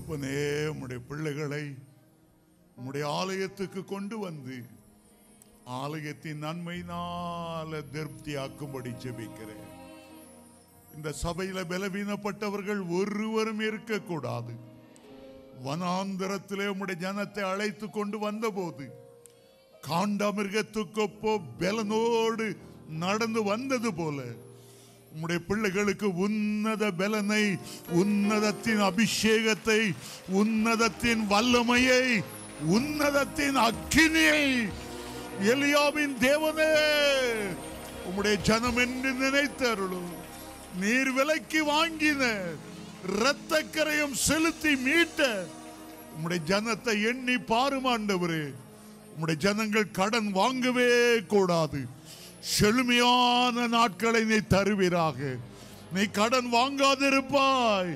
தகப்பனே, உம்முடைய பிள்ளைகளை உம்முடைய ஆலயத்துக்கு கொண்டு வந்து ஆலயத்தின் நன்மையினால திருப்தியாக்கும்படி ஜெபிக்கிறேன். இந்த சபையில பலவீனப்பட்டவர்கள் ஒருவரும் இருக்கக்கூடாது. வனாந்தரத்திலே உம்முடைய ஜனத்தை அழைத்து கொண்டு வந்த போது காண்டமிருகத்துக்கொப்போ பலனோடு நடந்து வந்தது போல உம்முடைய பிள்ளைகளுக்கு உன்னத பலனை, உன்னதத்தின் அபிஷேகத்தை, உன்னதத்தின் வல்லமையை, உன்னதத்தின் அக்கினியை, எலியாவின் தேவனே உம்முடைய ஜனம் என்று நினைத்தருளும். நீர் விலைக்கு வாங்கின இரத்த கரையும் செலுத்தி மீட்ட உம்முடைய ஜனத்தை எண்ணி பாருமாண்டவரே. உம்முடைய ஜனங்கள் கடன் வாங்கவே கூடாது. செழுமையான நாட்களை நீ தருவீராக. நீ கடன் வாங்காதிருப்பாய்.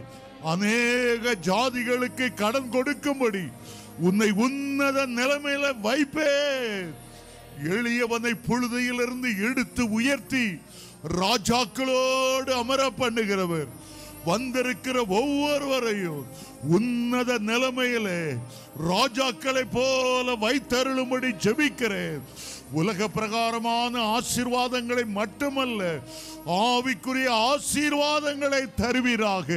அநேக ஜாதிகளுக்கு கடன் கொடுக்கும்படி உன்னை உன்னத நிலைமையில வைப்பே. எளியவனை புழுதியிலிருந்து எடுத்து உயர்த்தி ராஜாக்களோடு அமர பண்ணுகிறவர். வந்திருக்கிற ஒவ்வொருவரையும் உன்னத நிலைமையிலே ராஜாக்களை போல வைத்தருளும்படி ஜெபிக்கிறேன். உலக பிரகாரமான ஆசீர்வாதங்களை மட்டுமல்ல, ஆவிக்குரிய ஆசீர்வாதங்களை தருவீராக.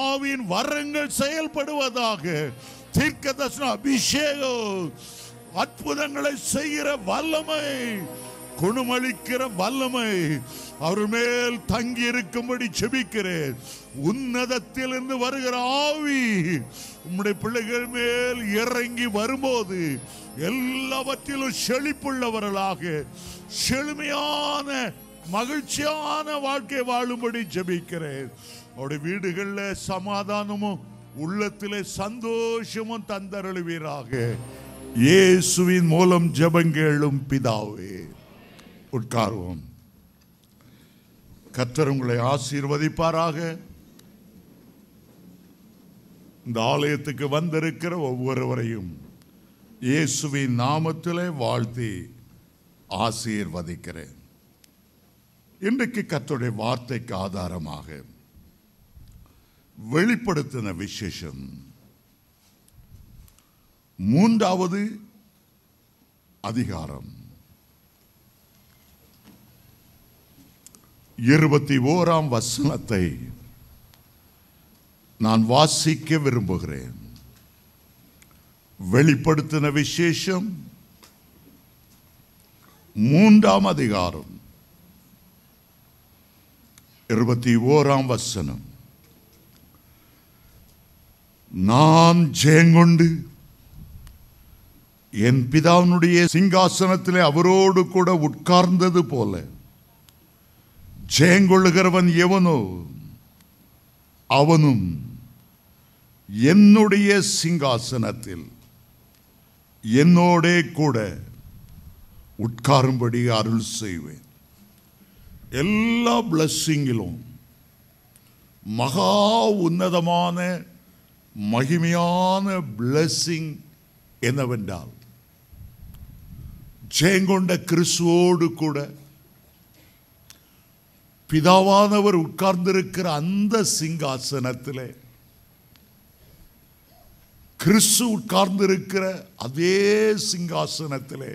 ஆவியின் வரங்கள் செயல்படுவதாக. தீர்க்கதரிசன அபிஷேகம், அற்புதங்களை செய்கிற வல்லமை, குணமளிக்கிற வல்லமை அவர் மேல் தங்கி இருக்கும்படி ஜெபிக்கிறேன். உன்னதத்திலிருந்து வருகிற ஆவி உம்முடைய பிள்ளைகள் மேல் இறங்கி வரும்போது எல்லாவற்றிலும் செழிப்புள்ளவர்களாக செழுமையான மகிழ்ச்சியான வாழ்க்கை வாழும்படி ஜெபிக்கிறேன். அவருடைய வீடுகளில் சமாதானமும் உள்ளத்திலே சந்தோஷமும் தந்தருளுவீராக. இயேசுவின் மூலம் ஜெபங்கேளும் பிதாவே. உட்காருவோம். கர்த்தர் உங்களை ஆசீர்வதிப்பாராக. இந்த ஆலயத்துக்கு வந்திருக்கிற ஒவ்வொருவரையும் இயேசுவின் நாமத்திலே வாழ்த்தி ஆசீர்வதிக்கிறேன். இன்றைக்கு கர்த்தருடைய வார்த்தைக்கு ஆதாரமாக வெளிப்படுத்தின விசேஷம் 3வது அதிகாரம் 21ஆம் வசனத்தை நான் வாசிக்க விரும்புகிறேன். வெளிப்படுத்தின விசேஷம் 3ஆம் அதிகாரம் 21ஆம் வசனம். நான் ஜெயங்கொண்டு என் பிதாவினுடைய சிங்காசனத்திலே அவரோடு கூட உட்கார்ந்தது போல ஜெயங்கொள்ளுகிறவன் எவனோ அவனும் என்னுடைய சிங்காசனத்தில் என்னோடே கூட உட்காரும்படி அருள் செய்வேன். எல்லா பிளஸ்ஸிங்கிலும் மகா உன்னதமான மகிமையான பிளஸ்ஸிங் என்னவென்றால், ஜெயங்கொண்ட கிறிஸ்துவோடு கூட பிதாவானவர் உட்கார்ந்திருக்கிற அந்த சிங்காசனத்திலே கிறிஸ்து உட்கார்ந்திருக்கிற அதே சிங்காசனத்திலே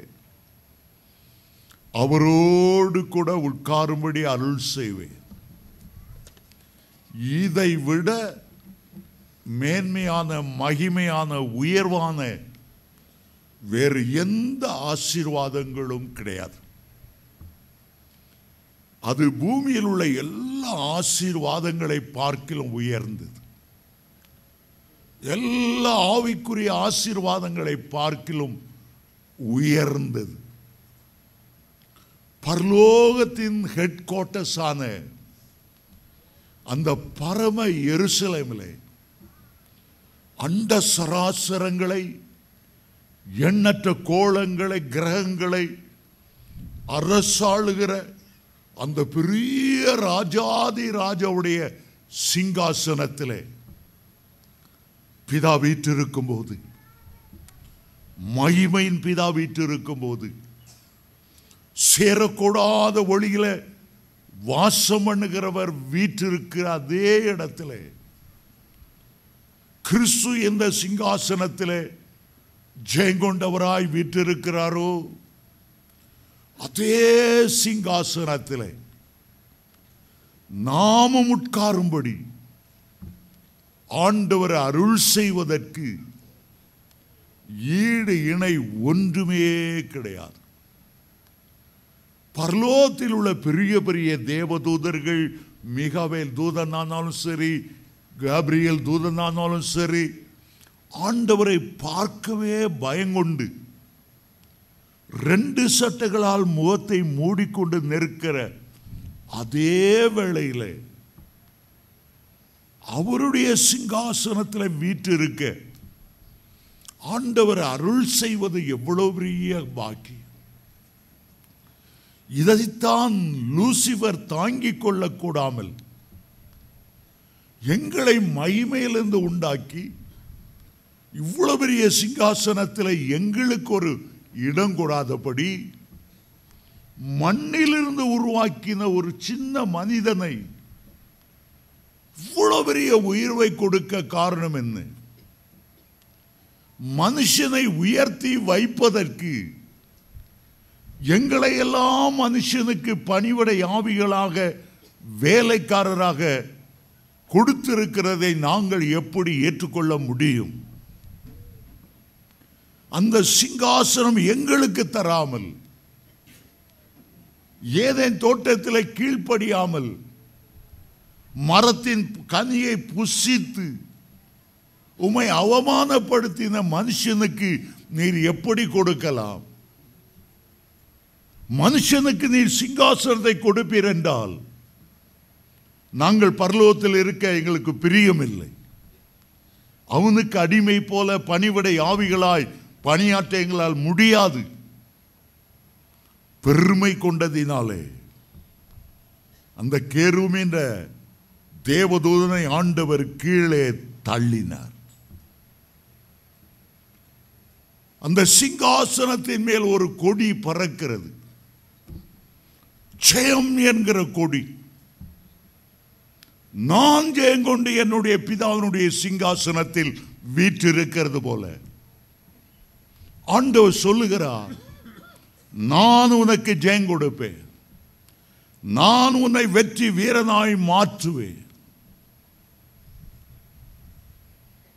அவரோடு கூட உட்காரும்படி அருள் செய்வேன். இதை விட மேன்மையான மகிமையான உயர்வான வேறு எந்த ஆசீர்வாதங்களும் கிடையாது. அது பூமியில் உள்ள எல்லா ஆசீர்வாதங்களை பார்க்கிலும் உயர்ந்தது. எல்லா ஆவிக்குரிய ஆசீர்வாதங்களை பார்க்கிலும் உயர்ந்தது. பரலோகத்தின் ஹெட் குவார்ட்டர்ஸ் ஆன அந்த பரம எருசலேமிலே அண்ட சராசரங்களை, எண்ணற்ற கோளங்களை, கிரகங்களை அரசாளுகிற அந்த பெரிய ராஜாதி ராஜாவுடைய சிங்காசனத்திலே பிதா வீற்றிருக்கும் போது, மகிமையின் பிதா வீற்றிருக்கும் போது, சேரக்கூடாத ஒளியில வாசம் பண்ணுகிறவர் வீற்றிருக்கிற அதே இடத்திலே கிறிஸ்து எந்த சிங்காசனத்திலே ஜெயங்கொண்டவராய் வீற்றிருக்கிறாரோ அதே சிங்காசனத்திலே நாமும் உட்காரும்படி ஆண்டவர் அருள் செய்வதற்கு ஈடு இணை ஒன்றுமே கிடையாது. பரலோகத்தில் உள்ள பெரிய பெரிய தேவதூதர்கள், மிகாவேல் தூதனானாலும் சரி, காபிரியேல் தூதனானாலும் சரி, ஆண்டவரை பார்க்கவே பயங்கொண்டு 2 சட்டைகளால் முகத்தை மூடிக்கொண்டு நிற்கிற அதே வேளையில் அவருடைய சிங்காசனத்தில் வீற்றிருக்க ஆண்டவர் அருள் செய்வது எவ்வளவு பெரிய பாக்கியம். இதைத்தான் லூசிபர் தாங்கிக் கொள்ளக்கூடாமல் எங்களை மகிமையிலிருந்து உண்டாக்கி இவ்வளவு பெரிய சிங்காசனத்தில் எங்களுக்கு ஒரு இடம் கூடாதபடி மண்ணிலிருந்து உருவாக்கின ஒரு சின்ன மனிதனை இவ்வளவு பெரிய உயர்வை கொடுக்க காரணம் என்ன? மனுஷனை உயர்த்தி வைப்பதற்கு எங்களை எல்லாம் மனுஷனுக்கு பணிவிடை ஆவிகளாக வேலைக்காரராக கொடுத்திருக்கிறதை நாங்கள் எப்படி ஏற்றுக்கொள்ள முடியும்? அந்த சிங்காசனம் எங்களுக்கு தராமல், ஏதேன் தோட்டத்தில் கீழ்ப்படியாமல் மரத்தின் கனியை புசித்து உம்மை அவமானப்படுத்தின மனுஷனுக்கு நீர் எப்படி கொடுக்கலாம்? மனுஷனுக்கு நீர் சிங்காசனத்தை கொடுப்பீர் என்றால் நாங்கள் பரலோகத்தில் இருக்க எங்களுக்கு பிரியமில்லை. அவனுக்கு அடிமை போல பணிவிடை ஆவிகளாய் பணியாற்ற எங்களால் முடியாது. பெருமை கொண்டதினாலே அந்த கேருபீம் என்ற தேவதூதனை ஆண்டவர் கீழே தள்ளினார். அந்த சிங்காசனத்தின் மேல் ஒரு கொடி பறக்கிறது, ஜெயம் என்கிற கொடி. நான் ஜெயம் கொண்டு என்னுடைய பிதாவினுடைய சிங்காசனத்தில் வீற்றிருக்கிறது போல ஆண்டவர் சொல்லுகிறார், நான் உனக்கு ஜெயம் கொடுப்பேன், நான் உன்னை வெற்றி வீரனாய் மாற்றுவேன்.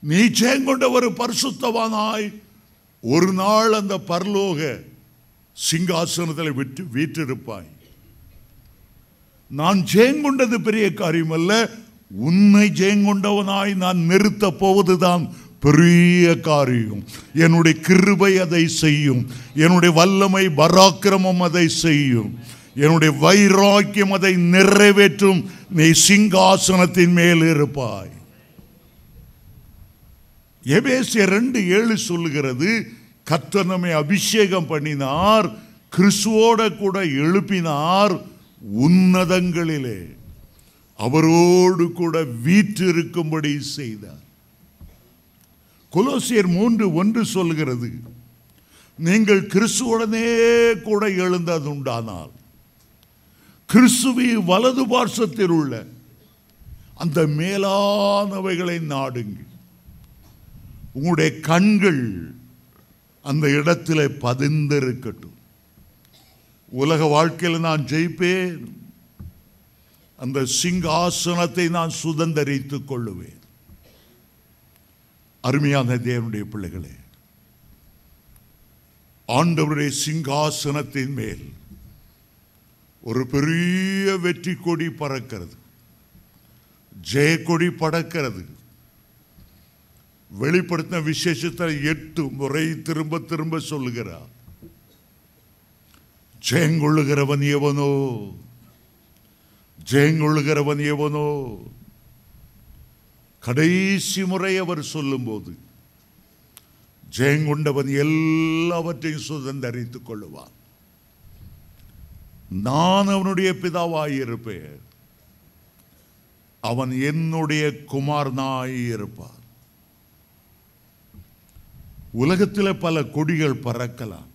நீ ஜெயம் கொண்ட ஒரு பரிசுத்தவானாய் ஒரு நாள் அந்த பரலோக சிங்காசனத்தில் விட்டு வீற்றிருப்பாய். நான் ஜெயங்கொண்டது பெரிய காரியம் அல்ல, உன்னை ஜெயங்கொண்டவனாய் நான் நிறுத்த போவதுதான் பெரிய காரியம். என்னுடைய கிருபை அதை செய்யும், என்னுடைய வல்லமை பராக்கிரமம் அதை செய்யும், என்னுடைய வைராக்கியம் அதை நிறைவேற்றும். நீ சிங்காசனத்தின் மேல் இருப்பாய். எபேசியர் 2:7 சொல்லுகிறது, கர்த்தர் நம்மை அபிஷேகம் பண்ணினார், கிறிஸ்துவோட கூட எழுப்பினார், உன்னதங்களிலே அவரோடு கூட வீற்றிருக்கும்படி செய்தார். கொலோசியர் 3:1 சொல்லுகிறது, நீங்கள் கிறிஸ்துவுடனே கூட எழுந்தது உண்டானால் கிறிஸ்துவி வலது பார்சத்தில் உள்ள அந்த மேலானவைகளை நாடுங்கள். உங்களுடைய கண்கள் அந்த இடத்துல பதிந்திருக்கட்டும். உலக வாழ்க்கையில் நான் ஜெயிப்பேன், அந்த சிங்காசனத்தை நான் சுதந்தரித்துக் கொள்ளுவேன். அருமையான தேவனுடைய பிள்ளைகளே, ஆண்டவருடைய சிங்காசனத்தின் மேல் ஒரு பெரிய வெற்றி கொடி பறக்கிறது, ஜெய கொடி பறக்கிறது. வெளிப்படுத்தின விசேஷத்தை 8 முறை திரும்ப திரும்ப சொல்லுகிறார். ஜெயங்கொள்ளுகிறவன் எவனோ, ஜெயங்கொள்ளுகிறவன் எவனோ. கடைசி முறை அவர் சொல்லும் போது ஜெயங்கொண்டவன் எல்லாவற்றையும் சுதந்தரித்துக் கொள்ளுவான். நான் அவனுடைய பிதாவாயிருப்பேன், அவன் என்னுடைய குமாரனாயிருப்பான். உலகத்தில் பல கொடிகள் பறக்கலாம்.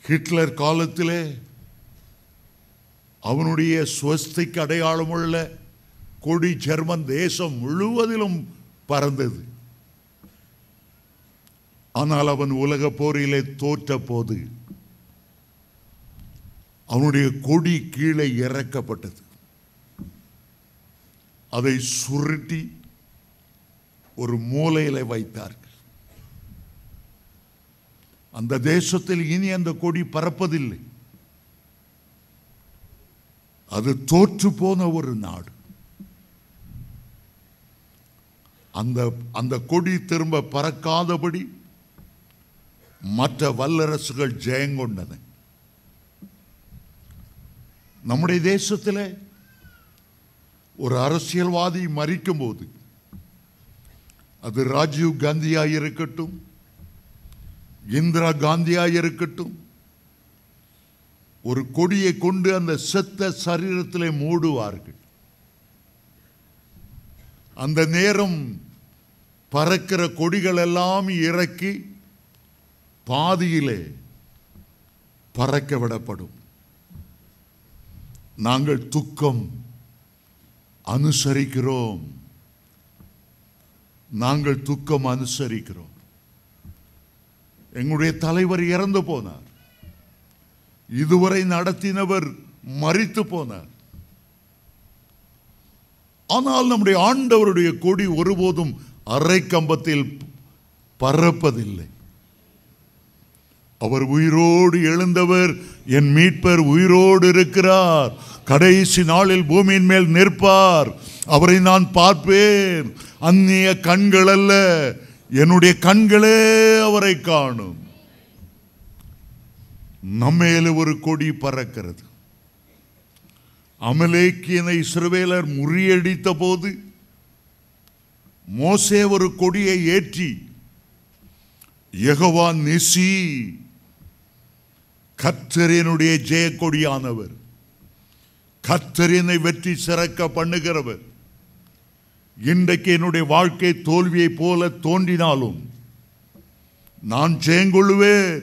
ஹிட்லர் காலத்திலே அவனுடைய சுவஸ்திக்கு அடையாளமுள்ள கொடி ஜெர்மன் தேசம் முழுவதிலும் பறந்தது. ஆனால் அவன் உலக போரிலே தோற்ற போது அவனுடைய கொடி கீழே இறக்கப்பட்டது. அதை சுருட்டி ஒரு மூலையில வைத்தார்கள். அந்த தேசத்தில் இனி அந்த கொடி பறப்பதில்லை. அது தோற்று போன ஒரு நாடு. அந்த கொடி திரும்ப பறக்காதபடி மற்ற வல்லரசுகள் ஜெயங்கொண்டன. நம்முடைய தேசத்தில் ஒரு அரசியல்வாதி மரிக்கும் போது, அது ராஜீவ் காந்தியாக இருக்கட்டும், இந்திரா காந்தியாக இருக்கட்டும், ஒரு கொடியை கொண்டு அந்த செத்த சரீரத்திலே மூடுவார்கள். அந்த நேரம் பறக்கிற கொடிகள் எல்லாம் இறக்கி பாதியிலே பறக்க விடப்படும். நாங்கள் துக்கம் அனுசரிக்கிறோம். நாங்கள் துக்கம் அனுசரிக்கிறோம். எங்களுடைய தலைவர் இறந்து போனார். இதுவரை நடத்தினவர் மரித்து போனார். ஆனால் நம்முடைய ஆண்டவருடைய கொடி ஒருபோதும் அரை கம்பத்தில் பறப்பதில்லை. அவர் உயிரோடு எழுந்தவர். என் மீட்பர் உயிரோடு இருக்கிறார். கடைசி நாளில் பூமியின் மேல் நிற்பார். அவரை நான் பார்ப்பேன். அந்நிய கண்கள் அல்ல, என்னுடைய கண்களே அவரை காணும். நம்மேல ஒரு கொடி பறக்கிறது. அமலேக்கியனை இஸ்ரவேலர் முறியடித்த போது மோசே ஒரு கொடியை ஏற்றி, யெகோவா நிசி, கர்த்தர் என்னுடைய ஜெய கொடியானவர், கர்த்தர் என்னை வெற்றி சிறக்க பண்ணுகிறவர், இன்றைக்கு என்னுடைய வாழ்க்கை தோல்வியை போல தோன்றினாலும் நான் ஜெயங்கொள்ளுவேன்,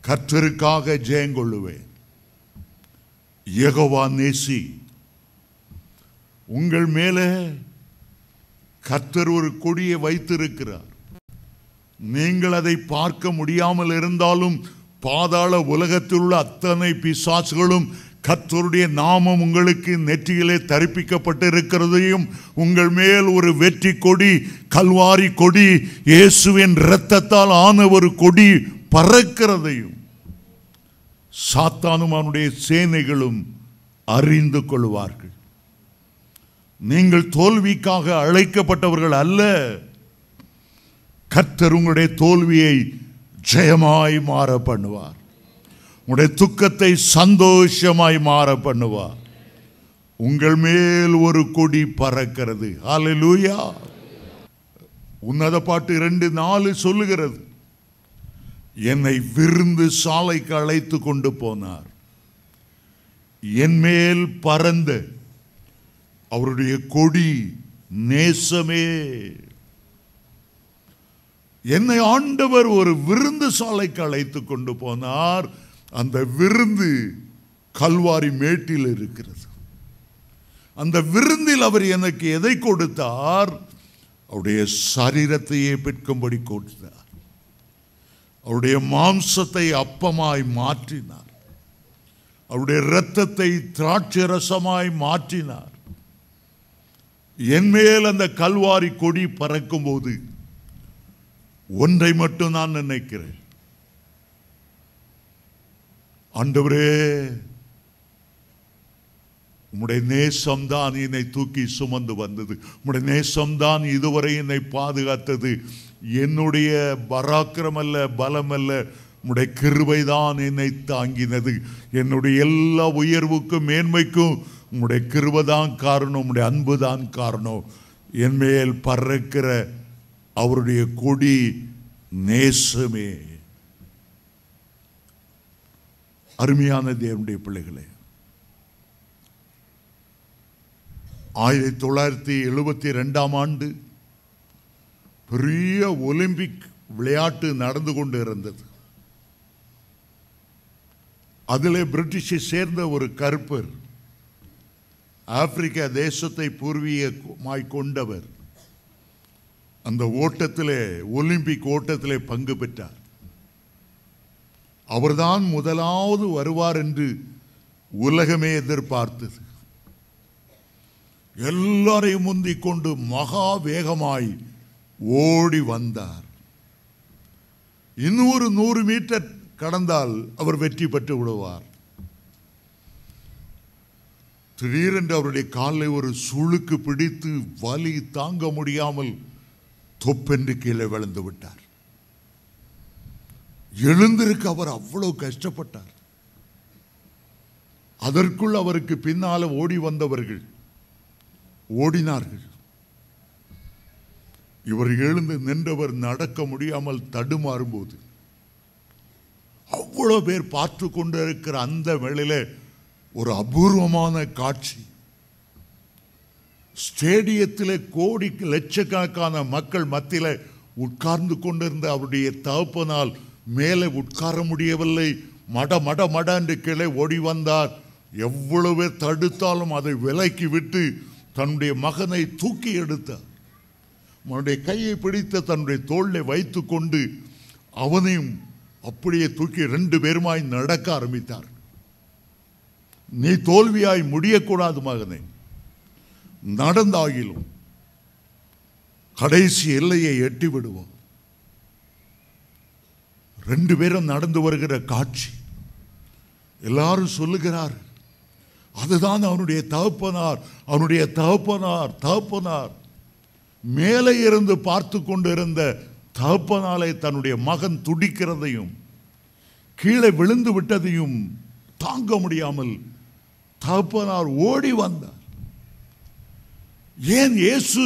கர்த்தருக்காக ஜெயங்கொள்ளுவேன். யெகோவா நேசி. உங்கள் மேலே கர்த்தர் ஒரு கொடியை வைத்திருக்கிறார். நீங்கள் அதை பார்க்க முடியாமல் இருந்தாலும் பாதாள உலகத்தில் உள்ள அத்தனை பிசாசுகளும் கர்த்தருடைய நாமம் உங்களுக்கு நெற்றியிலே தரிப்பிக்கப்பட்டிருக்கிறதையும், உங்கள் மேல் ஒரு வெற்றி கொடி, கல்வாரி கொடி, இயேசுவின் இரத்தத்தால் ஆன ஒரு கொடி பறக்கிறதையும் சாத்தானும் அவனுடைய சேனைகளும் அறிந்து கொள்வார்கள். நீங்கள் தோல்விக்காக அழைக்கப்பட்டவர்கள் அல்ல. கர்த்தர் உங்களுடைய தோல்வியை ஜெயமாய் மாற பண்ணுவார். உங்களுடைய துக்கத்தை சந்தோஷமாய் மாற பண்ணுவார். உங்கள் மேல் ஒரு கொடி பறக்கிறது. ஹல்லேலூயா. உன்னத பாட்டு 2:4 சொல்லுகிறது, என்னை விருந்து சாலைக்கு அழைத்து கொண்டு போனார். என் மேல் பறந்த அவருடைய கொடி நேசமே. என்னை ஆண்டவர் ஒரு விருந்து சாலைக்கு அழைத்து கொண்டு போனார். அந்த விருந்து கல்வாரி மேட்டில் இருக்கிறது. அந்த விருந்தில் அவர் எனக்கு எதை கொடுத்தார்? அவருடைய சரீரத்தையே பெற்கும்படி கொடுத்தார். அவருடைய மாம்சத்தை அப்பமாய் மாற்றினார். அவருடைய இரத்தத்தை திராட்சை ரசமாய் மாற்றினார். என் மேல் அந்த கல்வாரி கொடி பறக்கும் போது ஒன்றை மட்டும் நான் நினைக்கிறேன், ஆண்டவரே, உம்முடைய நேசம்தான் என்னை தூக்கி சுமந்து வந்தது. உம்முடைய நேசம்தான் இதுவரை என்னை பாதுகாத்தது. என்னுடைய பராக்கிரம் அல்ல, பலம் அல்ல, உம்முடைய கிருபைதான் என்னை தாங்கினது. என்னுடைய எல்லா உயர்வுக்கும் மேன்மைக்கும் உம்முடைய கிருபைதான் காரணம், உம்முடைய அன்பு தான் காரணம். என் மேல் பறக்கிற அவருடைய கொடி நேசமே. அருமையான தேவனுடைய பிள்ளைகளே, 1972ஆம் ஆண்டு பெரிய ஒலிம்பிக் விளையாட்டு நடந்து கொண்டு இருந்தது. அதில் பிரிட்டிஷை சேர்ந்த ஒரு கருப்பர் ஆப்பிரிக்கா தேசத்தை பூர்வீகமாய் கொண்டவர். அந்த ஓட்டத்திலே, ஒலிம்பிக் ஓட்டத்திலே பங்கு பெற்றார். அவர்தான் முதலாவது வருவார் என்று உலகமே எதிர்பார்த்தது. எல்லாரையும் முந்திக் கொண்டு மகா வேகமாய் ஓடி வந்தார். இன்னொரு 100 மீட்டர் கடந்தால் அவர் வெற்றி பெற்று விடுவார். திடீரென்று அவருடைய காலில் ஒரு சுளுக்கு பிடித்து வலி தாங்க முடியாமல் தொப்பென்று கீழே விழுந்து விட்டார். எழுந்திருக்க அவர் அவ்வளவு கஷ்டப்பட்டார். அதற்குள் அவருக்கு பின்னால ஓடி வந்தவர்கள் ஓடினார்கள். இவர் எழுந்து நின்றவர் நடக்க முடியாமல் தடுமாறும் போது அவ்வளவு பேர் பார்த்து கொண்டிருக்கிற அந்த வேளையில ஒரு அபூர்வமான காட்சி. ஸ்டேடியத்திலே கோடி லட்சக்கணக்கான மக்கள் மத்தியில உட்கார்ந்து கொண்டிருந்த அவருடைய தகப்பனால் மேலே உட்கார முடியவில்லை. மட மட மட என்று கீழே ஓடி வந்தார். எவ்வளவு தடுத்தாலும் அதை விலக்கி விட்டு தன்னுடைய மகனை தூக்கி எடுத்தார். அவனுடைய கையை பிடித்த தன்னுடைய தோளில் வைத்து கொண்டு அவனையும் அப்படியே தூக்கி 2 பேருமாய் நடக்க ஆரம்பித்தார். நீ தோல்வியாய் முடியக்கூடாது மகனே, நடந்தாகிலும் கடைசி எல்லையை எட்டி விடுவோம். 2 பேரும் நடந்து வருகிற காட்சி. எல்லாரும் சொல்லுகிறார், அதுதான் அவனுடைய தகப்பனார், அவனுடைய தகப்பனார். தகப்பனார் மேலே இருந்து பார்த்து கொண்டிருந்த தகப்பனாலே தன்னுடைய மகன் துடிக்கிறதையும் கீழே விழுந்து விட்டதையும் தாங்க முடியாமல் தகப்பனார் ஓடி வந்தார். ஏன் இயேசு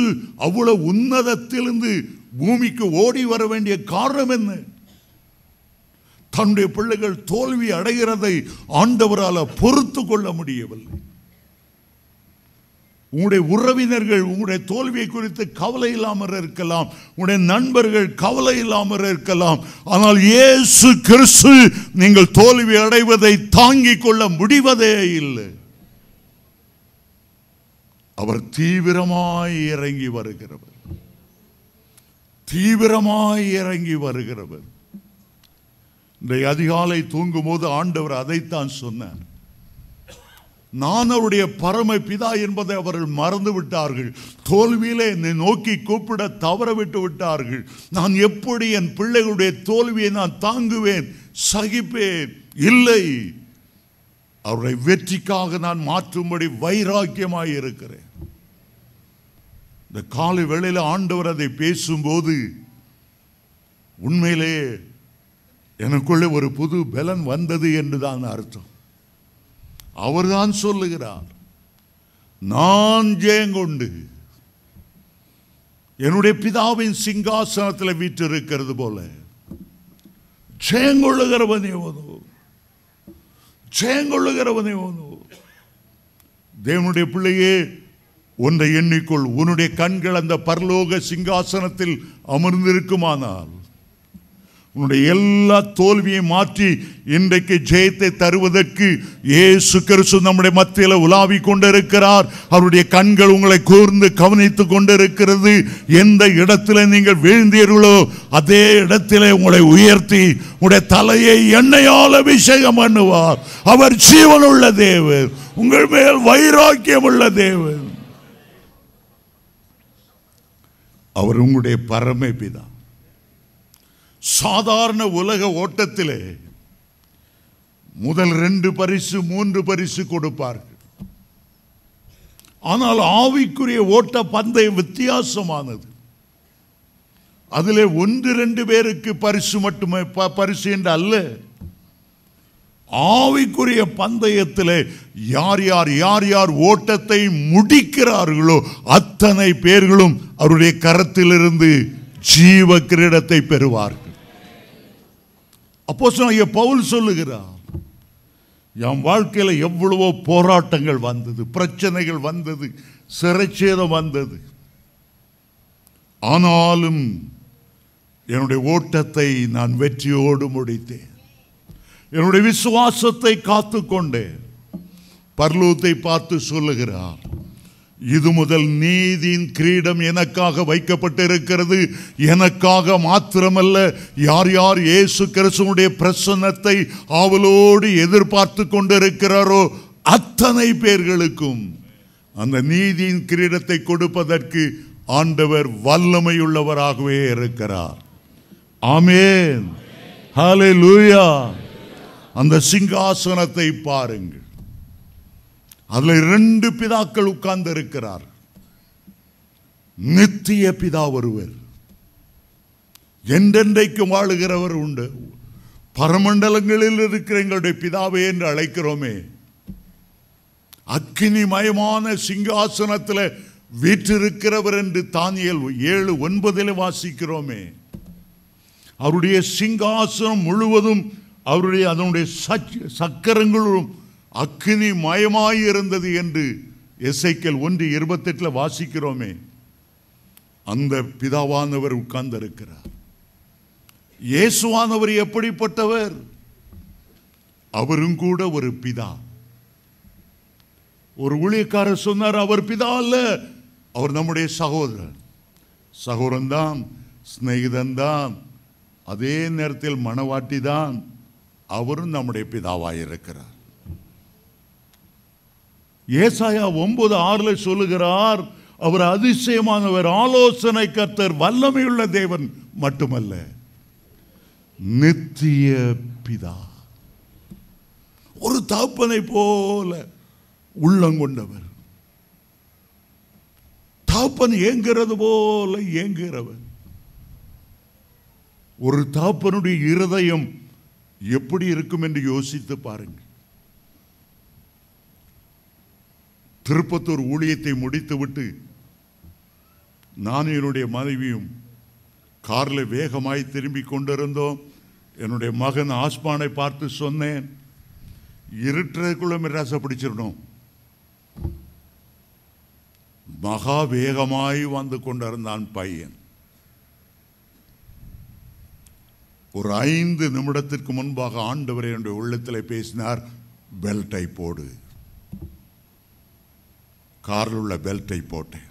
அவ்வளவு உன்னதத்திலிருந்து பூமிக்கு ஓடி வர வேண்டிய காரணம் என்ன? தன்னுடைய பிள்ளைகள் தோல்வி அடைகிறதை ஆண்டவரால் பொறுத்து கொள்ள முடியவில்லை. உங்களுடைய உறவினர்கள் உங்களுடைய தோல்வியை குறித்து கவலை இல்லாமல் இருக்கலாம், உங்களுடைய நண்பர்கள் கவலை இல்லாமல் இருக்கலாம். ஆனால் இயேசு கிறிஸ்து நீங்கள் தோல்வி அடைவதை தாங்கிக் கொள்ள முடிவதே இல்லை. அவர் தீவிரமாய் இறங்கி வருகிறவர், தீவிரமாய் இறங்கி வருகிறவர். இன்றைய அதிகாலை தூங்கும் போது ஆண்டவர் அதைத்தான் சொன்னார். நான் அவருடைய பரம பிதா என்பதை அவர்கள் மறந்து விட்டார்கள். தோல்வியிலே என்னை நோக்கி கூப்பிட தவற விட்டு விட்டார்கள். நான் எப்படி என் பிள்ளைகளுடைய தோல்வியை நான் தாங்குவேன், சகிப்பேன்? இல்லை, அவருடைய வெற்றிக்காக நான் மாற்றும்படி வைராக்கியமாய் இருக்கிறேன். இந்த காலை வேளையில் ஆண்டவர் அதை பேசும்போது உண்மையிலே எனக்குள்ளே ஒரு புது பலன் வந்தது என்றுதான் அர்த்தம். அவர்தான் சொல்லுகிறார், நான் ஜெயங்கொண்டு என்னுடைய பிதாவின் சிங்காசனத்தில் வீற்றிருக்கிறது போல ஜெயங்கொள்ளுகிறவனே ஓனோ, ஜெயங்கொள்ளுகிறவனே ஓனோ. தேவனுடைய பிள்ளையே, ஒன்றை எண்ணிக்கொள், உன்னுடைய கண்கள் அந்த பரலோக சிங்காசனத்தில் அமர்ந்திருக்குமானால் உன்னுடைய எல்லா தோல்வியை மாற்றி இன்றைக்கு ஜெயத்தை தருவதற்கு இயேசு கிறிஸ்து நம்முடைய மத்தியில் உலாவி கொண்டிருக்கிறார். அவருடைய கண்கள் உங்களை கூர்ந்து கவனித்துக் கொண்டிருக்கிறது. எந்த இடத்துல நீங்கள் வீழ்ந்தீர்களோ அதே இடத்திலே உங்களை உயர்த்தி உங்களுடைய தலையை எண்ணெயால் அபிஷேகம் பண்ணுவார். அவர் ஜீவனுள்ள தேவன், உங்கள் மேல் வைராக்கியம் உள்ள தேவன். அவர் உங்களுடைய பரம பிதா. சாதாரண உலக ஓட்டத்திலே முதல் 2 பரிசு 3 பரிசு கொடுப்பார்கள். ஆனால் ஆவிக்குரிய ஓட்ட பந்தயம் வித்தியாசமானது. அதிலே 1-2 பேருக்கு பரிசு மட்டுமே பரிசு என்று அல்ல. ஆவிக்குரிய பந்தயத்திலே யார் யார் ஓட்டத்தை முடிக்கிறார்களோ அத்தனை பேர்களும் அவருடைய கரத்திலிருந்து ஜீவ கிரீடத்தை பெறுவார்கள். அப்போஸ்தலனாகிய பவுல் சொல்லுகிறார், என் வாழ்க்கையில் எவ்வளவோ போராட்டங்கள் வந்தது, பிரச்சனைகள் வந்தது, சிறைச்சேதம் வந்தது. ஆனாலும் என்னுடைய ஓட்டத்தை நான் வெற்றியோடு முடித்தேன். என்னுடைய விசுவாசத்தை காத்துக்கொண்டேன். பரலோகத்தை பார்த்து சொல்லுகிறார், இது முதல் நீதியின் கிரீடம் எனக்காக வைக்கப்பட்டிருக்கிறது. எனக்காக மாத்திரமல்ல, யார் யார் இயேசு கிறிஸ்துவுடைய பிரசன்னத்தை ஆவலோடு எதிர்பார்த்து கொண்டிருக்கிறாரோ அத்தனை பேர்களுக்கும் அந்த நீதியின் கிரீடத்தை கொடுப்பதற்கு ஆண்டவர் வல்லமையுள்ளவராகவே இருக்கிறார். ஆமென், ஹல்லேலூயா. அந்த சிங்காசனத்தை பாருங்கள், அதுல 2 பிதாக்கள் உட்கார்ந்து இருக்கிறார். நித்திய பிதா ஒருவர், என்றென்றைக்கும் வாழுகிறவர் உண்டு. பரமண்டலங்களில் இருக்கிற எங்களுடைய பிதாவே என்று அழைக்கிறோமே, அக்கினிமயமான சிங்காசனத்தில் வீற்றிருக்கிறவர் என்று தானியேல் 7:9 வாசிக்கிறோமே. அவருடைய சிங்காசனம் முழுவதும் அதனுடைய சக்கரங்களும் அக்கினி மயமாயிருந்தது என்று எசேக்கியேல் 1:28 வாசிக்கிறோமே. அந்த பிதாவானவர் உட்கார்ந்து இருக்கிறார். இயேசுவானவர் எப்படிப்பட்டவர்? அவரும் கூட ஒரு பிதா. ஒரு ஊழியக்காரர் சொன்னார், அவர் பிதா அல்ல, அவர் நம்முடைய சகோதரன் தான், சிநேகிதன் தான், அதே நேரத்தில் மணவாட்டி தான். அவரும் நம்முடைய பிதாவாயிருக்கிறார். ஏசாயா 9:6 சொல்லுகிறார், அவர் அதிசயமானவர், ஆலோசனை கர்த்தர், வல்லமையுள்ள தேவன் மட்டுமல்ல, நித்திய பிதா. ஒரு தகப்பனை போல உள்ளங்கொண்டவர், தகப்பன் ஏங்குகிறது போல ஏங்குகிறவர். ஒரு தகப்பனுடைய இருதயம் எப்படி இருக்கும் என்று யோசித்து பாருங்கள். திருப்பத்தூர் ஊழியத்தை முடித்துவிட்டு நானும் என்னுடைய மனைவியும் காரில் வேகமாய் திரும்பி கொண்டிருந்தோம். என்னுடைய மகன் ஆஸ்மானை பார்த்து சொன்னேன், இருட்டுறதுக்குள்ள மெட்ராஸை பிடிச்சிடணும். மகா வேகமாய் வந்து கொண்டிருந்தான் பையன். ஒரு 5 நிமிடத்திற்கு முன்பாக ஆண்டவர் என்னுடைய உள்ளத்தில் பேசினார், பெல்ட்டை போடு. காரில் உள்ள பெல்ட்டை போட்டேன்.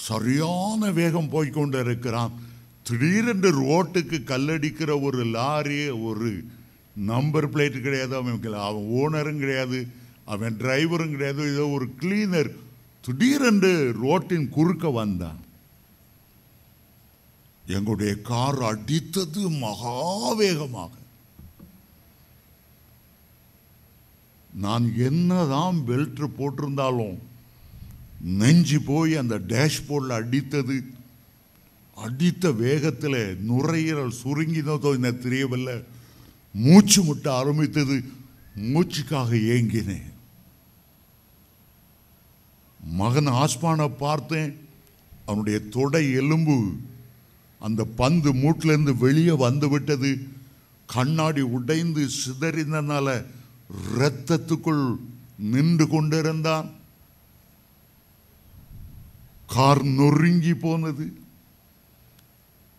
சரியான வேகம் போய்கொண்டு இருக்கிறான். திடீரென்று ரோட்டுக்கு கல்லடிக்கிற ஒரு லாரி, ஒரு நம்பர் பிளேட் கிடையாது, அவன் ஓனரும் கிடையாது, அவன் டிரைவரும் கிடையாது, ஏதோ ஒரு கிளீனர் திடீரென்று ரோட்டின் குறுக்க வந்தான். எங்களுடைய கார் அடித்தது மகாவேகமாக. நான் என்னதான் பெல்ட் போட்டிருந்தாலும் நெஞ்சு போய் அந்த டேஷ்போர்டில் அடித்தது. அடித்த வேகத்தில் நுரையீரல் சுருங்கினதோ என்ன தெரியவில்லை, மூச்சு முட்ட ஆரம்பித்தது. மூச்சுக்காக ஏங்கினேன். மகன் ஆஸ்மானை பார்த்தேன், அவனுடைய தொடை எலும்பு அந்த பந்து மூட்டிலிருந்து வெளியே வந்து விட்டது. கண்ணாடி உடைந்து சிதறினால இரத்தத்துக்குள் நின்று கொண்டிருந்தான். கார் நொறுங்கி போனது.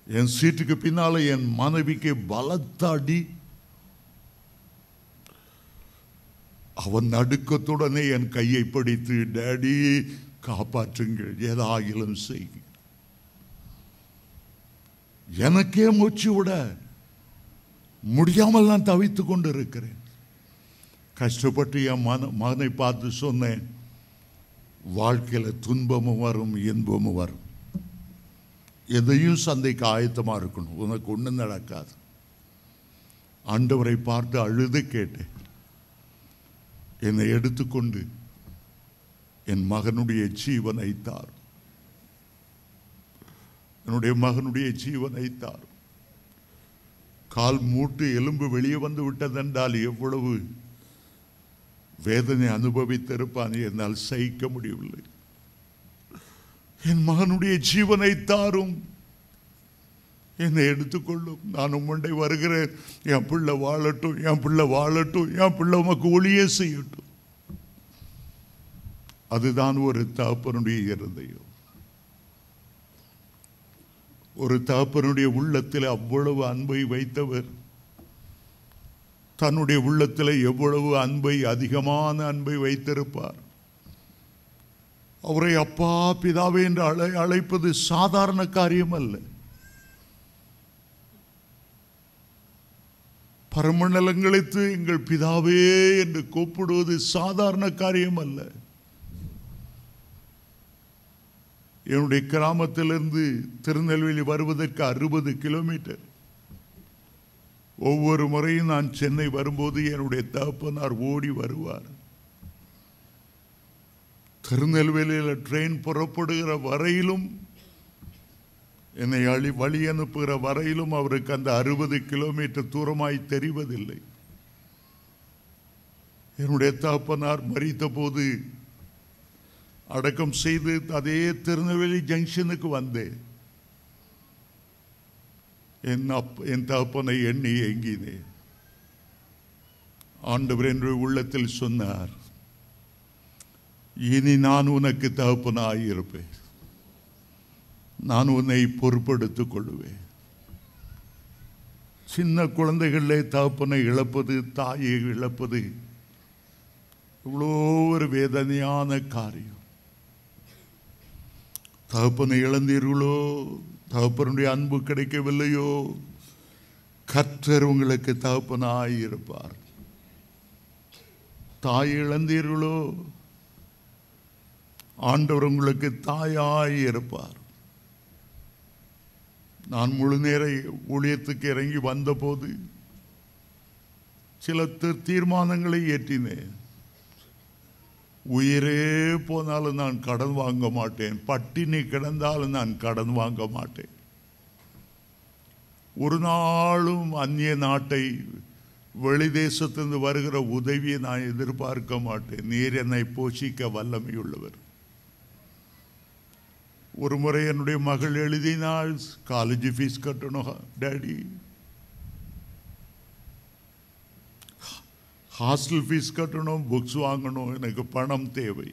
என் சீட்டுக்கு பின்னால என் மனைவிக்கு பலத்த அடி. அவன் நடுக்கத்துடனே என் கையை பிடித்து, டேடி காப்பாற்றுங்கள், ஏதாகிலும் செய்க. எனக்கே மூச்சு விட முடியாமல் நான் தவித்து கொண்டு இருக்கிறேன். கஷ்டப்பட்டு என் மகனை பார்த்து சொன்னேன், வாழ்க்கையில் துன்பமும் வரும், இன்பமும் வரும். எதையும் சந்தைக்கு ஆயத்தமா இருக்கணும், உனக்கு ஒன்றும் நடக்காது. ஆண்டவரை பார்த்து அழுது கேட்டேன். என்னை எடுத்துக்கொண்டு என் மகனுடைய ஜீவனை தார், என்னுடைய மகனுடைய ஜீவனை தார். கால் மூட்டு எலும்பு வெளியே வந்து விட்டதென்றால் எவ்வளவு வேதனை அனுபவித்திருப்பான், என்னால் சகிக்க முடியவில்லை. என் மகனுடைய ஜீவனை தாரும், என்னை எடுத்துக்கொள்ளும், நான் உம்முண்டை வருகிறேன், என் பிள்ளை வாழட்டும், என் பிள்ளை வாழட்டும், என் பிள்ளை உமக்கு ஒளியே செய்யட்டும். அதுதான் ஒரு தகப்பனுடைய இருதயம். ஒரு தகப்பனுடைய உள்ளத்தில் அவ்வளவு அன்பை வைத்தவர் தன்னுடைய உள்ளத்தில் எவ்வளவு அன்பை, அதிகமான அன்பை வைத்திருப்பார். அவரை அப்பா பிதாவே என்று அழைப்பது சாதாரண காரியம் அல்ல. பரமண்டலங்களுக்கு எங்கள் பிதாவே என்று கூப்பிடுவது சாதாரண காரியம் அல்ல. என்னுடைய கிராமத்திலிருந்து திருநெல்வேலி வருவதற்கு 60 கிலோமீட்டர். ஒவ்வொரு முறையும் நான் சென்னை வரும்போது என்னுடைய தகப்பனார் ஓடி வருவார். திருநெல்வேலியில் ட்ரெயின் புறப்படுகிற வரையிலும், என்னை வழி அனுப்புகிற வரையிலும் அவருக்கு அந்த 60 கிலோமீட்டர் தூரமாய் தெரிவதில்லை. என்னுடைய தகப்பனார் மரித்த போது அடக்கம் செய்து அதே திருநெல்வேலி ஜங்ஷனுக்கு வந்தேன். என் தகப்பனை எண்ணி ஏங்கினேன். ஆண்டவர் என்று உள்ளத்தில் சொன்னார், இனி நான் உனக்கு தகப்பனாயிருப்பேன், நான் உன்னை பொறுப்படுத்திக் கொள்வேன். சின்ன குழந்தைகளே தகப்பனை இழப்பது, தாயை இழப்பது இவ்வளோ ஒரு வேதனையான காரியம். தகப்பனை இழந்தீர்களோ, தகப்பனுடைய அன்பு கிடைக்கவில்லையோ, கர்த்தர் உங்களுக்கு தகப்பனாயிருப்பார். தாய் இழந்தீர்களோ, ஆண்டவர் உங்களுக்கு தாயாயிருப்பார். நான் முழு நேர ஊழியத்துக்கு இறங்கி வந்தபோது சில தீர்மானங்களை ஏற்றினேன். உயிரே போனாலும் நான் கடன் வாங்க மாட்டேன், பட்டினி கிடந்தாலும் நான் கடன் வாங்க மாட்டேன், ஒரு நாளும் அந்நிய நாட்டை, வெளி தேசத்திலிருந்து வருகிற உதவியை நான் எதிர்பார்க்க மாட்டேன். நீர் என்னை போஷிக்க வல்லமையுள்ளவர். ஒரு முறை என்னுடைய மகள் எழுதினாள், காலேஜ் ஃபீஸ் கட்டணும் டாடி, ஹாஸ்டல் ஃபீஸ் கட்டணும், புக்ஸ் வாங்கணும், எனக்கு பணம் தேவை.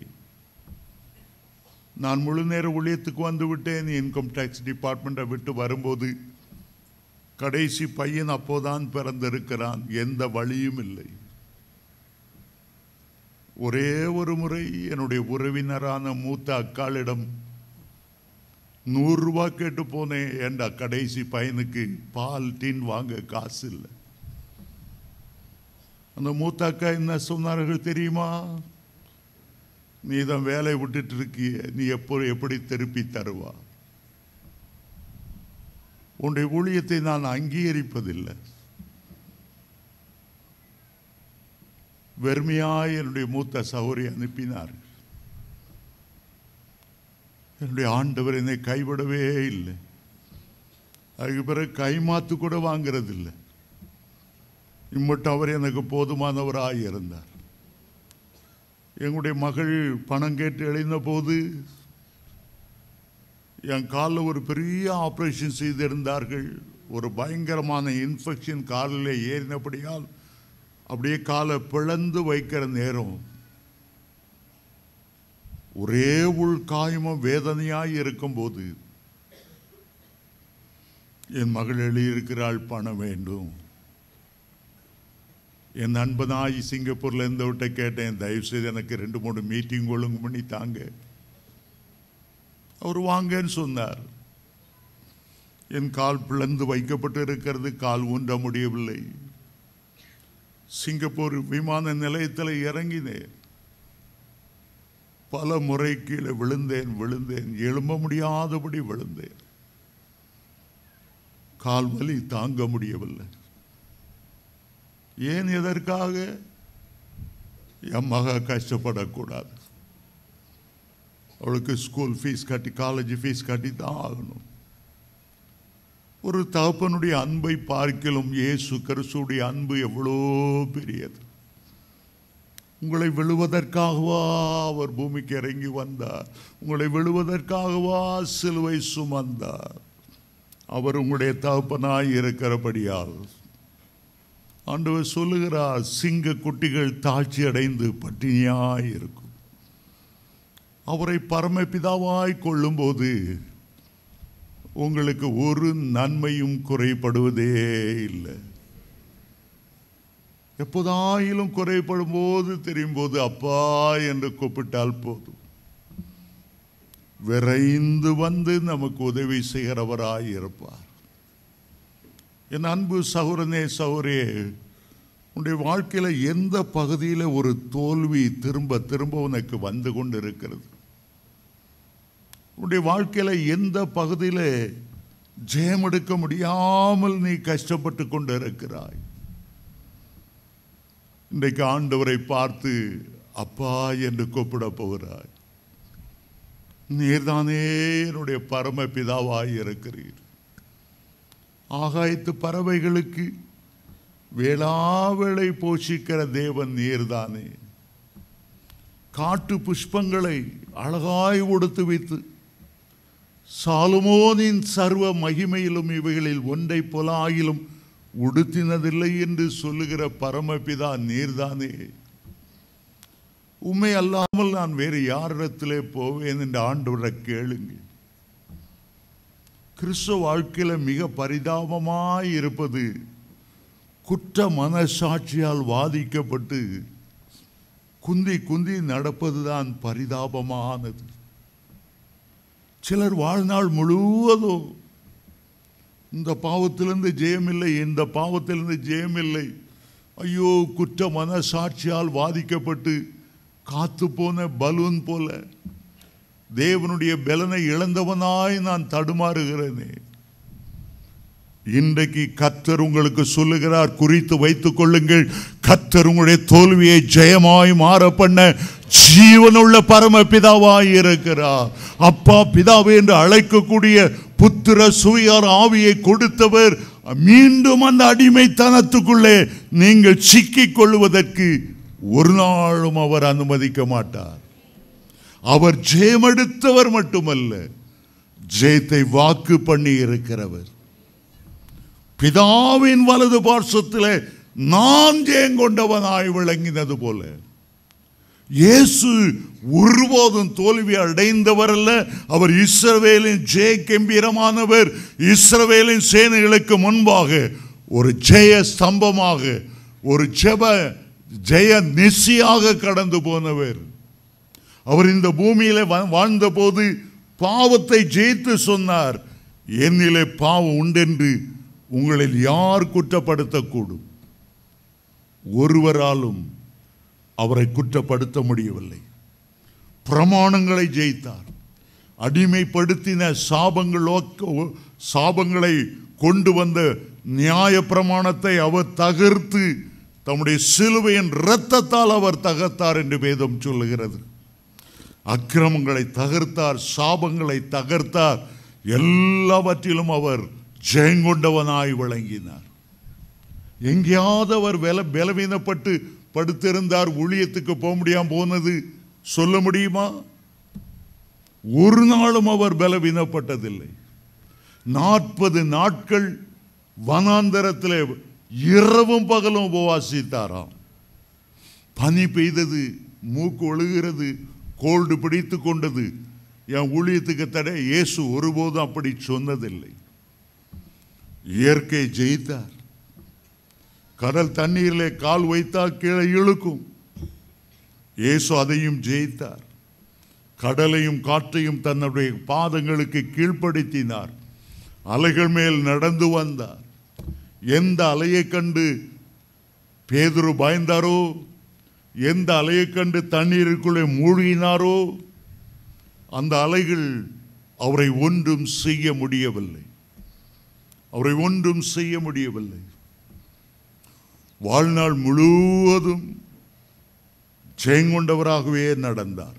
நான் முழு நேர ஊழியத்துக்கு வந்து விட்டேன். இன்கம் டேக்ஸ் டிபார்ட்மெண்ட்டை விட்டு வரும்போது கடைசி பையன் அப்போதான் பிறந்திருக்கிறான். எந்த வழியும் இல்லை. ஒரே ஒரு முறை என்னுடைய உறவினரான மூத்த அக்காளிடம் 100 ரூபாய் கேட்டு போனேன். ஏண்டா கடைசி பையனுக்கு பால் டின் வாங்க காசு இல்லை. அந்த மூத்த அக்கா என்ன சொன்னார்கள் தெரியுமா? நீ தான் வேலையை விட்டுட்டு இருக்கிய, நீ எப்படி திருப்பி தருவா? உன்னுடைய ஊழியத்தை நான் அங்கீகரிப்பதில்லை. வெறுமையாய் என்னுடைய மூத்த சகோதரி அனுப்பினார்கள். என்னுடைய ஆண்டவர் என்னை கைவிடவே இல்லை. அதுக்கு பிறகு கைமாத்து கூட வாங்கிறதில்லை. இம்மட்டும் அவர் எனக்கு போதுமானவராக இருந்தார். எங்களுடைய மகள் பணம் கேட்டு எழுந்த போது என் காலில் ஒரு பெரிய ஆப்ரேஷன் செய்திருந்தார்கள். ஒரு பயங்கரமான இன்ஃபெக்ஷன் காலில் ஏறினபடியால் அப்படியே காலை பிளந்து வைக்கிற நேரம் ஒரே உள் காயமும் வேதனையாய் இருக்கும்போது என் மகள் எழுதியிருக்கிறாள், பணம் வேண்டும். என் நண்பனாய் சிங்கப்பூரில் இருந்தவிட்ட கேட்டேன், தயவுசெய்து எனக்கு 2-3 மீட்டிங் ஒழுங்கு பண்ணி தாங்க. அவர் வாங்கன்னு சொன்னார். என் கால் பிளந்து வைக்கப்பட்டு இருக்கிறது, கால் ஊன்ற முடியவில்லை. சிங்கப்பூர் விமான நிலையத்தில் இறங்கினேன். பல முறை கீழே விழுந்தேன், எழும்ப முடியாதபடி விழுந்தேன். கால் வலி தாங்க முடியவில்லை. ஏன், எதற்காக? என் மக கஷ்டப்படக்கூடாது. அவளுக்கு ஸ்கூல் ஃபீஸ் கட்டி, காலேஜ் ஃபீஸ் கட்டி தான் ஆகணும். ஒரு தகப்பனுடைய அன்பை பார்க்கலும் இயேசு கிறிஸ்துவுடைய அன்பு எவ்வளோ பெரியது. உங்களை விழுவதற்காகவா அவர் பூமிக்கு இறங்கி வந்தார்? உங்களை விழுவதற்காகவா சிலுவை சுமந்தார்? அவர் உங்களுடைய தகப்பனாய் இருக்கிறபடியால் ஆண்டவர் சொல்லுகிறார், சிங்க குட்டிகள் தாழ்ச்சி அடைந்து பட்டினியாய் இருக்கும். அவரை பரமபிதாவாய் கொள்ளும் போது உங்களுக்கு ஒரு நன்மையும் குறைபடுவதே இல்லை. எப்போதாயிலும் குறைபடும் போது தெரியும் போது அப்பா என்று கூப்பிட்டால் போதும், விரைந்து வந்து நமக்கு உதவி செய்கிறவராய் இருப்பார். என் அன்பு சகோதரனே சகோதரியே, உன்னுடைய வாழ்க்கையில எந்த பகுதியில் ஒரு தோல்வி திரும்ப திரும்ப உனக்கு வந்து கொண்டு இருக்கிறது? உன்னுடைய வாழ்க்கையில எந்த பகுதியில் ஜெயம் எடுக்க முடியாமல் நீ கஷ்டப்பட்டு கொண்டு இருக்கிறாய்? இன்றைக்கு ஆண்டவரை பார்த்து அப்பா என்று கூப்பிட போகிறாய். நீர்தானே என்னுடைய பரம பிதாவாய் இருக்கிறீர். ஆகாயத்து பறவைகளுக்கு வேளாவேளை போஷிக்கிற தேவன் நீர்தானே. காட்டு புஷ்பங்களை அழகாய் உடுத்து வைத்து சாலமோனின் சர்வ மகிமையிலும் இவைகளில் ஒன்றை போல ஆகிலும் உடுத்தினதில்லை என்று சொல்லுகிற பரமபிதா நீர்தானே. உண்மை அல்லாமல் நான் வேறு யாரிடத்திலே போவேன் என்று ஆண்டவரை கேளுங்க. கிறிஸ்துவ வாழ்க்கையில மிக பரிதாபமாய் இருப்பது குற்ற மனசாட்சியால் வாதிக்கப்பட்டு குந்தி குந்தி நடப்பதுதான் பரிதாபமானது. சிலர் வாழ்நாள் முழுவதும் இந்த பாவத்திலிருந்து ஜெயமில்லை, இந்த பாவத்திலிருந்து ஜெயமில்லை, ஐயோ குற்ற மனசாட்சியால் வாதிக்கப்பட்டு காத்து போன பலூன் போல தேவனுடைய பலனை இழந்தவனாய் நான் தடுமாறுகிறேனே. இன்றைக்கு கர்த்தர் உங்களுக்கு சொல்லுகிறார், குறித்து வைத்துக் கொள்ளுங்கள். கர்த்தர் உங்களுடைய தோல்வியை ஜெயமாய் மாற பண்ண ஜீவனுள்ள பரம பிதாவாய் இருக்கிறார். அப்பா பிதாவே என்று அழைக்கக்கூடிய புத்திர சுவியார் ஆவியை கொடுத்தவர் மீண்டும் அந்த அடிமைத்தனத்துக்குள்ளே நீங்கள் சிக்கிக் கொள்வதற்கு ஒரு நாளும் அவர் அனுமதிக்க மாட்டார். அவர் ஜெயமெடுத்தவர் மட்டுமல்ல, ஜெயத்தை வாக்கு பண்ணி இருக்கிறவர். பிதாவின் வலது பார்சத்திலே நான் ஜெயம் கொண்டவனாய் விளங்கினது போல இயேசு ஒருபோதும் தோல்வி அடைந்தவர் அல்ல. அவர் இஸ்ரவேலின் ஜெய கம்பீரமானவர். இஸ்ரவேலின் சேனைகளுக்கு முன்பாக ஒரு ஜெய ஸ்தம்பமாக, ஒரு ஜெய நிசியாக கடந்து போனவர். அவர் இந்த பூமியில வாழ்ந்த போது பாவத்தை ஜெயித்து சொன்னார், என்னிலே பாவம் உண்டென்று உங்களில் யார் குற்றப்படுத்தக்கூடும்? ஒருவராலும் அவரை குற்றப்படுத்த முடியவில்லை. பிரமாணங்களை ஜெயித்தார். அடிமைப்படுத்தின சாபங்களை கொண்டு வந்த நியாய பிரமாணத்தை அவர் தகர்த்து தம்முடைய சிலுவையின் இரத்தத்தால் அவர் தகர்த்தார் என்று வேதம் சொல்லுகிறது. அக்கிரமங்களை தகர்த்தார், சாபங்களை தகர்த்தார், எல்லாவற்றிலும் அவர் ஜெயங்கொண்டவனாய் விளங்கினார். எங்கேயாவது அவர் பலவீனப்பட்டு படுத்திருந்தார், ஊழியத்துக்கு போக முடியாம போனது சொல்ல முடியுமா? ஒரு நாளும் அவர் பலவீனப்பட்டதில்லை. 40 நாட்கள் வனாந்தரத்தில் இரவும் பகலும் உபவாசித்தாராம். பனி பெய்தது, மூக்கு ஒழுகிறது, கோல்டு பிடித்து கொண்டது. என் ஊழியத்துக்கு தடை இயேசு ஒருபோதும் அப்படி சொன்னதில்லை. இயற்கை ஜெயித்தார். கடல் தண்ணீரிலே கால் வைத்தால் கீழே இழுக்கும். இயேசு அதையும் ஜெயித்தார். கடலையும் காற்றையும் தன்னுடைய பாதங்களுக்கு கீழ்ப்படுத்தினார். அலைகள் மேல் நடந்து வந்தார். எந்த அலையை கண்டு பேதுரு பயந்தாரோ, எந்த அலையை கண்டு தண்ணீருக்குள்ளே மூழ்கினாரோ, அந்த அலைகள் அவரை ஒன்றும் செய்ய முடியவில்லை. அவரை ஒன்றும் செய்ய முடியவில்லை. வாழ்நாள் முழுவதும் ஜெயங்கொண்டவராகவே நடந்தார்.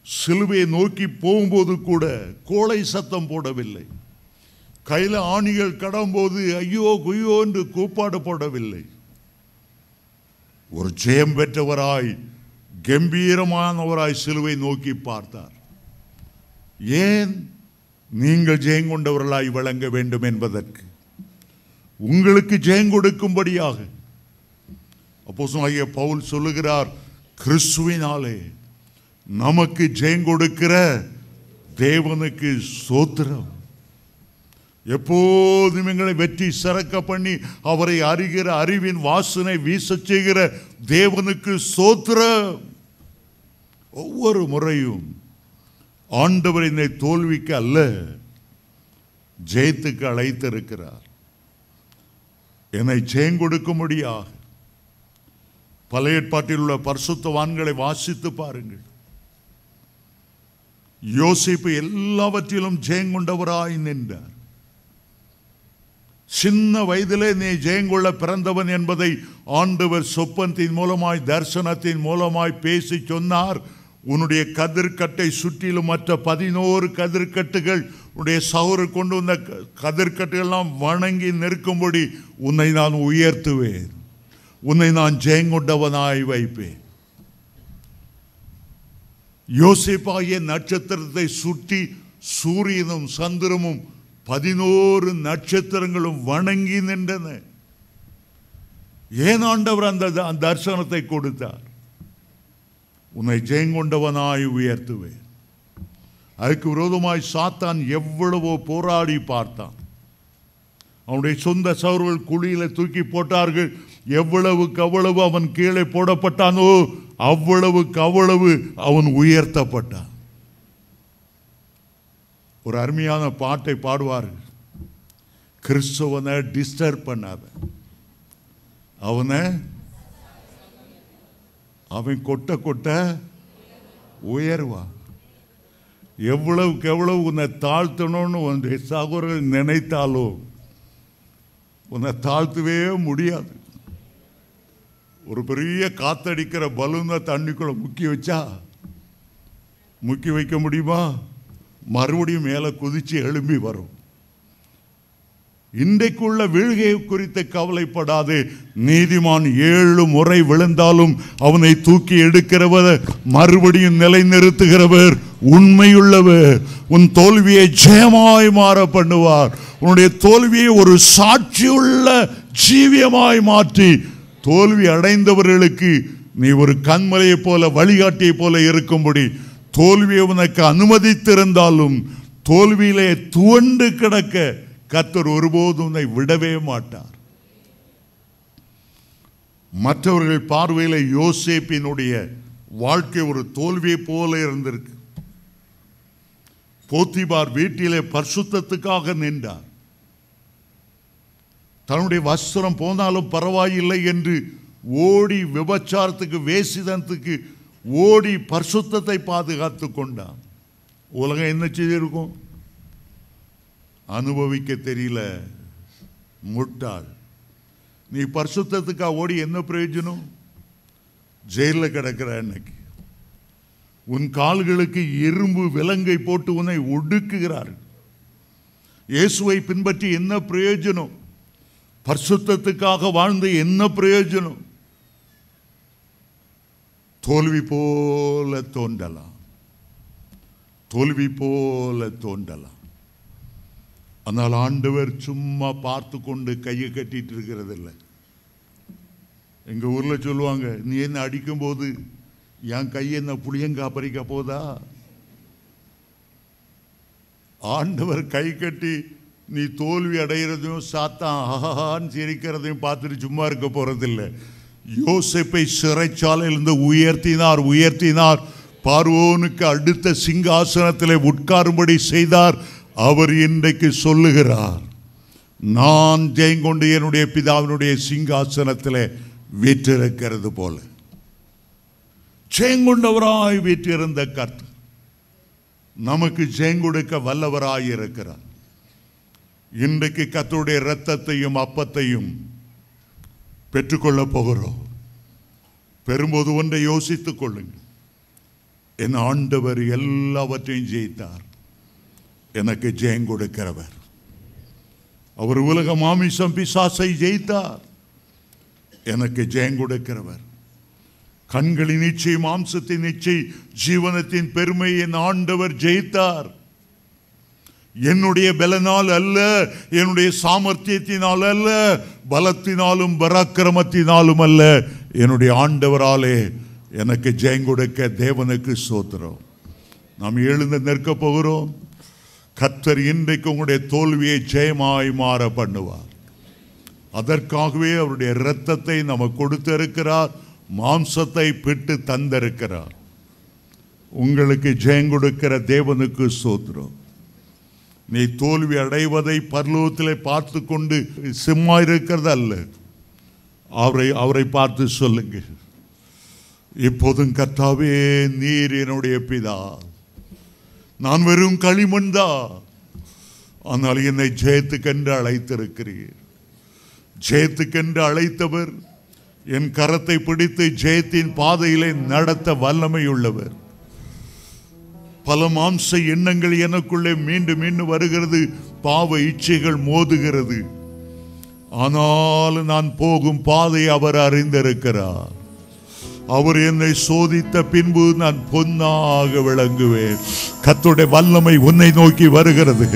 சிலுவையை நோக்கி போகும்போது கூட கோளை சத்தம் போடவில்லை. கையில் ஆணிகள் கடம்போது ஐயோ குய்யோ என்று கூப்பாடு போடவில்லை. ஒரு ஜெயம் பெற்றவராய், கம்பீரமானவராய் சிலுவை நோக்கி பார்த்தார். ஏன்? நீங்கள் ஜெயங்கொண்டவர்களாய் விளங்க வேண்டும் என்பதற்கு, உங்களுக்கு ஜெயம் கொடுக்கும்படியாக. அப்போஸ்தலனாகிய பவுல் சொல்லுகிறார், கிறிஸ்துவினாலே நமக்கு ஜெயம் கொடுக்கிற தேவனுக்கு ஸ்தோத்திரம். எப்போதும் எங்களை வெற்றி சிறக்க பண்ணி அவரை அறிகிற அறிவின் வாசனை வீச செய்கிற தேவனுக்கு ஸ்தோத்திரம். ஒவ்வொரு முறையும் ஆண்டவர் என்னை தோல்விக்கு அல்ல, ஜெயத்துக்கு அழைத்திருக்கிறார். என்னை ஜெயம் கொடுக்கும்படியாக பழைய ஏற்பாட்டில் உள்ள பரிசுத்தவான்களை வாசித்து பாருங்கள். யோசேப்பு எல்லாவற்றிலும் ஜெயங்கொண்டவராய் நின்றார். சின்ன வயதிலே நீ ஜெயங்கொள்ள பிறந்தவன் என்பதை ஆண்டவர் சொப்பனத்தின் மூலமாய் தரிசனத்தின் மூலமாய் பேசி சொன்னார். உன்னுடைய கதிர்கட்டை சுற்றிலும் மற்ற 11 கதிர்கட்டுகள் உன்னுடைய சகோதரர் கொண்டு வந்த கதிர்கட்டுகள்லாம் வணங்கி நிற்கும்படி உன்னை நான் உயர்த்துவேன், உன்னை நான் ஜெயங்கொண்டவனாய் வைப்பேன். யோசேப்பாகிய நட்சத்திரத்தை சுற்றி சூரியனும் சந்திரமும் 11 நட்சத்திரங்களும் வணங்கி நின்றன. ஏன் ஆண்டவர் அந்த தரிசனத்தை கொடுத்தார்? உன்னை ஜெயங்கொண்டவனாய் உயர்த்துவேன். அதுக்கு விரோதமாய் சாத்தான் எவ்வளவோ போராடி பார்த்தான். அவனுடைய சொந்த சகோதரர்கள் குழியில தூக்கி போட்டார்கள். எவ்வளவுக்கு அவ்வளவு அவன் கீழே போடப்பட்டானோ அவ்வளவுக்கு அவ்வளவு அவன் உயர்த்தப்பட்டான். ஒரு அருமையான பாட்டை பாடுவார்கள். கிறிஸ்துவனை டிஸ்டர்ப் பண்ணாத, அவன் கொட்ட கொட்ட உயர்வா. எவ்வளவுக்கு எவ்வளவு உன்னை தாழ்த்தணும்னு உன்னுடைய சகோதரர்கள் நினைத்தாலோ உன்னை தாழ்த்தவே முடியாது. ஒரு பெரிய காத்தடிக்கிற பலூனை தண்ணிக்குள்ள முக்கி வைக்க முடியுமா? மறுபடியும் மேலே குதிச்சு எழும்பி வரும். இன்றைக்குள்ள வீழ்கையை குறித்து கவலைப்படாது. நீதிமான் 7 முறை விழுந்தாலும் அவனை தூக்கி எடுக்கிறவர், மறுபடியும் நிலைநிறுத்துகிறவர் உண்மையுள்ளவர். உன் தோல்வியை ஜெயமாய் மாற பண்ணுவார். உன்னுடைய தோல்வியை ஒரு சாட்சியுள்ள ஜீவியமாய் மாற்றி தோல்வி அடைந்தவர்களுக்கு நீ ஒரு கண்மலையை போல வழிகாட்டியை போல இருக்கும்படி தோல்வியை உனக்கு அனுமதித்திருந்தாலும் தோல்வியிலே துவண்டு கிடக்க கர்த்தர் ஒருபோதும் உன்னை விடவே மாட்டார். மற்றவர்கள் பார்வையில் யோசேப்பினுடைய வாழ்க்கை ஒரு தோல்வியை போல இருந்திருக்கு. போத்திபார் வீட்டிலே பரிசுத்தத்துக்காக நின்றார். தன்னுடைய வஸ்திரம் போனாலும் பரவாயில்லை என்று ஓடி விபச்சாரத்துக்கு வேசிதனத்துக்கு ஓடி பரிசுத்தத்தை பாதுகாத்து கொண்டான். உலகம் என்ன செய்திருக்கும்? அனுபவிக்க தெரியல, முட்டாள். நீ பரிசுத்தத்துக்காக ஓடி என்ன பிரயோஜனம்? ஜெயிலில் கிடக்கிற அன்னைக்கு உன் கால்களுக்கு இரும்பு விலங்கை போட்டு உன்னை ஒடுக்குகிறார்கள். இயேசுவை பின்பற்றி என்ன பிரயோஜனம்? பரிசுத்தத்துக்காக வாழ்ந்து என்ன பிரயோஜனம்? தோல்வி போல தோன்றலாம், தோல்வி போல தோன்றலாம். ஆனால் ஆண்டவர் சும்மா பார்த்து கொண்டு கையை கட்டிட்டு இருக்கிறது இல்லை. எங்க ஊர்ல சொல்லுவாங்க, நீ என்ன அடிக்கும் போது என் கையை என்ன புளியங்கா பறிக்க போதா? ஆண்டவர் கை கட்டி நீ தோல்வி அடைகிறதையும் சாத்தான் ஆஹான்னு சிரிக்கிறதையும் பார்த்துட்டு சும்மா இருக்க போறதில்லை. யோசேப்பை சிறைச்சாலையிலிருந்து உயர்த்தினார். பார்வோனுக்கு அடுத்த சிங்காசனத்தில் உட்காரும்படி செய்தார். அவர் இன்றைக்கு சொல்லுகிறார், நான் ஜெயங்கொண்டு என்னுடைய பிதாவினுடைய சிங்காசனத்தில் வீற்றிருக்கிறது போல. ஜெயங்கொண்டவராய் வீற்றிருந்த கர்த்தர் நமக்கு ஜெயங்கொடுக்க வல்லவராய் இருக்கிறார். இன்றைக்கு கர்த்தருடைய இரத்தத்தையும் அப்பத்தையும் பெற்றுக்கொள்ள போகிறோம். பெறும்போது ஒன்றை யோசித்துக் கொள்ளுங்கள். என் ஆண்டவர் எல்லாவற்றையும் ஜெயித்தார். எனக்கு ஜெயம் கொடுக்கிறவர். அவர் உலக மாமிசம் பிசாசை ஜெயித்தார். எனக்கு ஜெயம் கொடுக்கிறவர். கண்களின் இச்சை, மாம்சத்தின் இச்சை, ஜீவனத்தின் பெருமை என் ஆண்டவர் ஜெயித்தார். என்னுடைய பலனால் அல்ல, என்னுடைய சாமர்த்தியத்தினால் அல்ல, பலத்தினாலும் பராக்கிரமத்தினாலும் அல்ல, என்னுடைய ஆண்டவராலே எனக்கு ஜெயம் கொடுக்க தேவனுக்கு ஸ்தோத்திரம். நாம் எழுந்து நிற்க போகிறோம். கர்த்தர் இன்றைக்கு உங்களுடைய தோல்வியை ஜெயமாய் மாற பண்ணுவார். அதற்காகவே அவருடைய இரத்தத்தை நமக்கு கொடுத்திருக்கிறார், மாம்சத்தை பிட்டு தந்திருக்கிறார். உங்களுக்கு ஜெயம் கொடுக்கிற தேவனுக்கு ஸ்தோத்திரம். நீ தோல்வி அடைவதை பரலோகத்திலே பார்த்து கொண்டு சும்மா இருக்கிறது அல்ல, அவரை பார்த்து சொல்லுங்க, இப்போதும் கர்த்தாவே நீர் என்னுடைய பிதா, நான் வெறும் களிமண் தான், ஆனால் என்னை ஜெயத்துக்கென்று அழைத்திருக்கிறீர். ஜெயத்துக்கென்று அழைத்தவர் என் கரத்தை பிடித்து ஜெயத்தின் பாதையிலே நடத்த வல்லமை உள்ளவர். பல மாம்ச எண்ணங்கள் எனக்குள்ளே மீண்டும் மீண்டும் வருகிறது, பாவ இச்சைகள் மோதுகிறது. ஆனால் நான் போகும் பாதை அவர் அறிந்திருக்கிறார். அவர் என்னை சோதித்த பின்பு நான் பொன்னாக விளங்குவேன். கர்த்தருடைய வல்லமை உன்னை நோக்கி வருகிறது,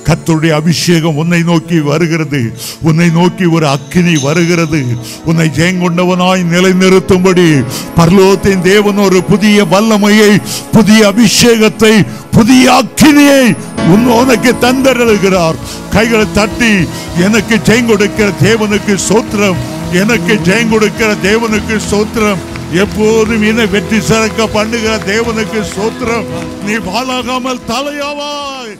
கர்த்தருடைய அபிஷேகம் உன்னை நோக்கி வருகிறது, உன்னை நோக்கி ஒரு அக்கினி வருகிறது. உன்னை ஜெயங்கொண்டவனாய் நிலைநிறுத்தும்படி பரலோகத்தின் தேவன் ஒரு புதிய வல்லமையை, புதிய அபிஷேகத்தை, புதிய அக்கினியை உனக்கு தந்தருளுகிறார். கைகளை தட்டி எனக்கு ஜெயம் கொடுக்கிற தேவனுக்கு ஸ்தோத்திரம், எனக்கு ஜெயம் கொடுக்கிற தேவனுக்கு ஸ்தோத்திரம், எப்போதும் என்னை வெற்றி சிறக்க பண்ணுகிற தேவனுக்கு ஸ்தோத்திரம். நீ வாழாகாமல் தலையாவாய்.